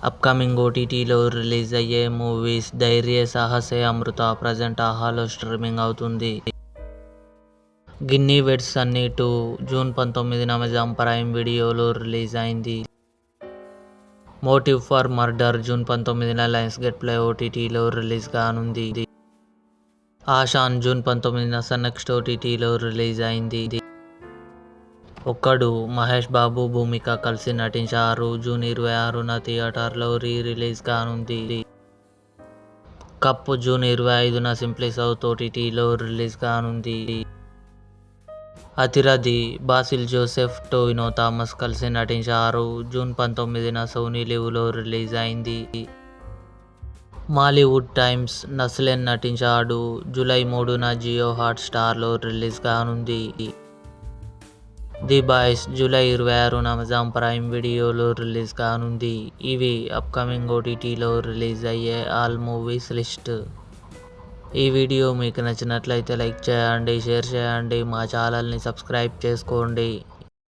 Upcoming ఓటీటీలో release అయ్యే movies Dhairya Sahase Amrutha present ఆహాలో స్ట్రీమింగ్ అవుతుంది. గిన్నీ వెడ్స్ సన్నీ 2 జూన్ 19న అమెజాన్ ప్రైమ్ వీడియోలో రిలీజ్ అయింది. మోటివ్ ఫర్ మర్డర్ జూన్ 19న లయన్స్ గేట్ ప్లే ఓటీటీలో రిలీజ్ కానుంది. ఆషాన్ జూన్ 19న సన్ నెక్స్ట్ ఓటీటీలో రిలీజ్ అయింది. ఒక్కడు మహేష్ బాబు భూమిక కలిసి నటించారు. జూన్ 26న థియేటర్లో రిలీజ్ కానుంది. కప్ జూన్ 25న సింప్లీ సౌత్ ఓటీటీలో రిలీజ్ కానుంది. అతిరథి బాసిల్ జోసెఫ్ టోవినో థామస్ కలిసి నటించారు. జూన్ 19న సోనీ లివ్లో రిలీజ్ అయింది. మాలీవుడ్ టైమ్స్ నస్లెన్ నటించాడు. జూలై 3న జియో హాట్ స్టార్లో రిలీజ్ కానుంది. ది బాయ్స్ జూలై 26న అమెజాన్ ప్రైమ్ వీడియోలో రిలీజ్ కానుంది. ఇవి అప్కమింగ్ ఓటీటీలో రిలీజ్ అయ్యే ఆల్ మూవీస్ లిస్ట్. ఈ వీడియో మీకు నచ్చినట్లయితే లైక్ చేయండి, షేర్ చేయండి, మా ఛానల్ని సబ్స్క్రైబ్ చేసుకోండి.